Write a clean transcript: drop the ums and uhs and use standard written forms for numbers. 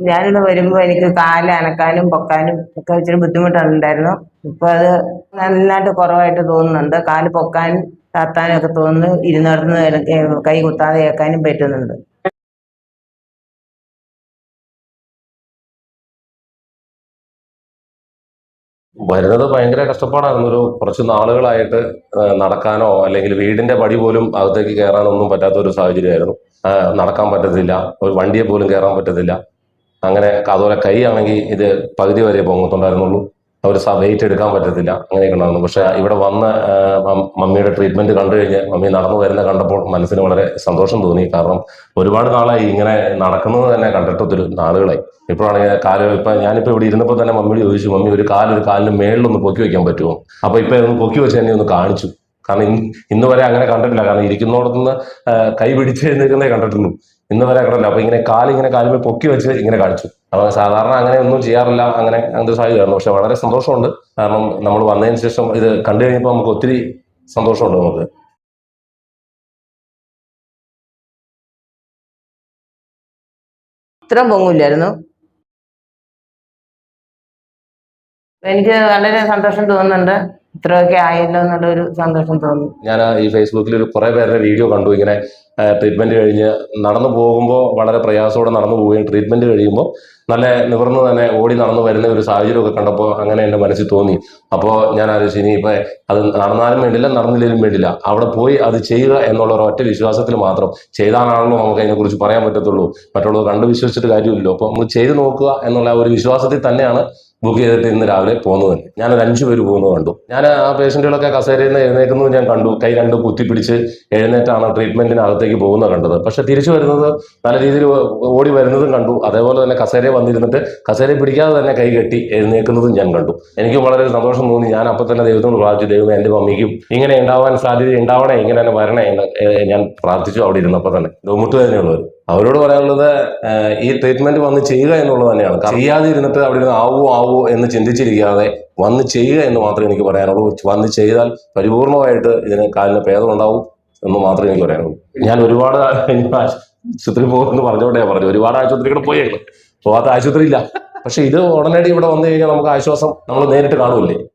ഞാനിവിടെ വരുമ്പോൾ എനിക്ക് കാല് അനക്കാനും പൊക്കാനും ഒക്കെ ഇച്ചിരി ബുദ്ധിമുട്ടുണ്ടായിരുന്നു. ഇപ്പൊ അത് നന്നായിട്ട് കുറവായിട്ട് തോന്നുന്നുണ്ട്. കാല് പൊക്കാനും താത്താനും ഒക്കെ തോന്നുന്നു. ഇരുന്നിടത്തുനിന്ന് കൈ കുത്താതെ കേൾക്കാനും പറ്റുന്നുണ്ട്. വരുന്നത് ഭയങ്കര കഷ്ടപ്പാടായിരുന്നു. കുറച്ച് നാളുകളായിട്ട് നടക്കാനോ അല്ലെങ്കിൽ വീടിന്റെ പടി പോലും അകത്തേക്ക് കയറാനോ ഒന്നും പറ്റാത്ത ഒരു സാഹചര്യമായിരുന്നു. നടക്കാൻ പറ്റത്തില്ല, ഒരു വണ്ടിയെ പോലും കയറാൻ പറ്റത്തില്ല. അങ്ങനെ അതുപോലെ കൈ ആണെങ്കിൽ ഇത് പകുതി വരെ പൊങ്ങത്തുണ്ടായിരുന്നുള്ളൂ. ഒരു വെയിറ്റ് എടുക്കാൻ പറ്റത്തില്ല, അങ്ങനെയൊക്കെ ഉണ്ടായിരുന്നു. പക്ഷെ ഇവിടെ വന്ന് മമ്മിയുടെ ട്രീറ്റ്മെന്റ് കണ്ടു കഴിഞ്ഞ് മമ്മി നടന്നു വരുന്ന കണ്ടപ്പോൾ മനസ്സിന് വളരെ സന്തോഷം തോന്നി. കാരണം ഒരുപാട് നാളായി ഇങ്ങനെ നടക്കുന്നത് തന്നെ കണ്ടിട്ട് ഒത്തിരി നാളുകളായി. ഇപ്പോഴാണെങ്കിൽ ഇപ്പൊ ഞാനിപ്പോ ഇവിടെ ഇരുന്നപ്പോൾ തന്നെ മമ്മിയോട് ചോദിച്ചു, മമ്മി ഒരു കാലിന് മേളിലൊന്ന് പൊക്കി വെക്കാൻ പറ്റുമോ? അപ്പൊ ഇപ്പൊ ഒന്ന് പൊക്കി വെച്ച് എന്നെ ഒന്ന് കാണിച്ചു. കാരണം ഇന്ന് വരെ അങ്ങനെ കണ്ടിട്ടില്ല. കാരണം ഇരിക്കുന്നിടത്തുനിന്ന് കൈ പിടിച്ച് എഴുന്നേക്കുന്നേ കണ്ടിട്ടുള്ളൂ. ഇന്ന് വരെ കണ്ടില്ല. അപ്പൊ ഇങ്ങനെ കാലിന്മേൽ പൊക്കി വെച്ച് ഇങ്ങനെ കാണിച്ചു. അപ്പൊ സാധാരണ അങ്ങനെ ഒന്നും ചെയ്യാറില്ല, അങ്ങനത്തെ സാഹചര്യമായിരുന്നു. പക്ഷെ വളരെ സന്തോഷമുണ്ട്. കാരണം നമ്മൾ വന്നതിന് ശേഷം ഇത് കണ്ടു കഴിഞ്ഞപ്പോൾ നമുക്ക് ഒത്തിരി സന്തോഷമുണ്ട്. നമുക്ക് ഇത്രയും പൊങ്ങില്ലായിരുന്നു. എനിക്ക് വളരെ സന്തോഷം തോന്നുന്നുണ്ട്. ഇത്രയൊക്കെ ആയല്ലോ എന്നുള്ളൊരു സന്തോഷം തോന്നുന്നു. ഞാൻ ഈ ഫേസ്ബുക്കിൽ കുറെ പേരുടെ വീഡിയോ കണ്ടു. ഇങ്ങനെ ട്രീറ്റ്മെന്റ് കഴിഞ്ഞ് നടന്നു പോകുമ്പോൾ വളരെ പ്രയാസത്തോടെ നടന്നു പോവുകയും ട്രീറ്റ്മെന്റ് കഴിയുമ്പോൾ നല്ല നിവർന്ന് തന്നെ ഓടി നടന്നു വരുന്ന ഒരു സാഹചര്യമൊക്കെ കണ്ടപ്പോൾ അങ്ങനെ എൻ്റെ മനസ്സിൽ തോന്നി. അപ്പോൾ ഞാൻ ആലോചിച്ചു, ഇനിയിപ്പോൾ അത് നടന്നാലും വേണ്ടില്ല, നടന്നില്ലെങ്കിലും വേണ്ടില്ല, അവിടെ പോയി അത് ചെയ്യുക എന്നുള്ള ഒരു ഒറ്റ വിശ്വാസത്തിൽ മാത്രം ചെയ്താണല്ലോ നമുക്ക് അതിനെക്കുറിച്ച് പറയാൻ പറ്റത്തുള്ളൂ. മറ്റുള്ളവർ കണ്ടു വിശ്വസിച്ചിട്ട് കാര്യമില്ലല്ലോ. അപ്പോൾ നമുക്ക് ചെയ്ത് നോക്കുക എന്നുള്ള ഒരു വിശ്വാസത്തിൽ തന്നെയാണ് ബുക്ക് ചെയ്തിട്ട് ഇന്ന് രാവിലെ പോകുന്നത്. ഞാനൊരു 5 പേര് പോകുന്നത് കണ്ടു. ഞാൻ ആ പേഷ്യന്റുകളൊക്കെ കസേരയിൽ നിന്ന് എഴുന്നേക്കുന്നത് ഞാൻ കണ്ടു. കൈ രണ്ടും കുത്തിപ്പിടിച്ച് എഴുന്നേറ്റാണ് ട്രീറ്റ്മെന്റിനകത്തേക്ക് പോകുന്നത് കണ്ടത്. പക്ഷെ തിരിച്ചു വരുന്നത് നല്ല രീതിയിൽ ഓടി വരുന്നതും കണ്ടു. അതേപോലെ തന്നെ കസേരയിൽ വന്നിരുന്നിട്ട് കസേരയെ പിടിക്കാതെ തന്നെ കൈ കെട്ടി എഴുന്നേക്കുന്നതും ഞാൻ കണ്ടു. എനിക്കും വളരെ സന്തോഷം തോന്നി. ഞാൻ അപ്പം തന്നെ ദൈവത്തോട് പ്രാർത്ഥിച്ചു, ദൈവം എൻ്റെ മമ്മിക്കും ഇങ്ങനെ ഉണ്ടാവാൻ സാധ്യത ഉണ്ടാവണേ, ഇങ്ങനെ തന്നെ വരണേ എന്ന് ഞാൻ പ്രാർത്ഥിച്ചു. അവിടെ ഇരുന്നപ്പോൾ തന്നെ മുട്ടുവേദനയുള്ളവർ അവരോട് പറയാനുള്ളത് ഈ ട്രീറ്റ്മെന്റ് വന്ന് ചെയ്യുക എന്നുള്ളത് തന്നെയാണ്. ചെയ്യാതെ ഇരുന്നിട്ട് അവിടെ ഇരുന്ന് ആവോ എന്ന് ചിന്തിച്ചിരിക്കാതെ വന്ന് ചെയ്യുക എന്ന് മാത്രമേ എനിക്ക് പറയാനുള്ളൂ. വന്ന് ചെയ്താൽ പരിപൂർണമായിട്ട് ഇതിന് കാലിന് ഭേദം ഉണ്ടാവും എന്ന് മാത്രമേ എനിക്ക് പറയാനുള്ളൂ. ഞാൻ ഒരുപാട് ആശുപത്രി പോകുമെന്ന് പറഞ്ഞുകൊണ്ടേ പറഞ്ഞു. ഒരുപാട് ആശുപത്രികൾ പോയേക്കും, പോകാത്ത ആശുപത്രി ഇല്ല. പക്ഷെ ഇത് ഉടനടി ഇവിടെ വന്നു കഴിഞ്ഞാൽ നമുക്ക് ആശ്വാസം നമ്മൾ നേരിട്ട് കാണുമല്ലേ.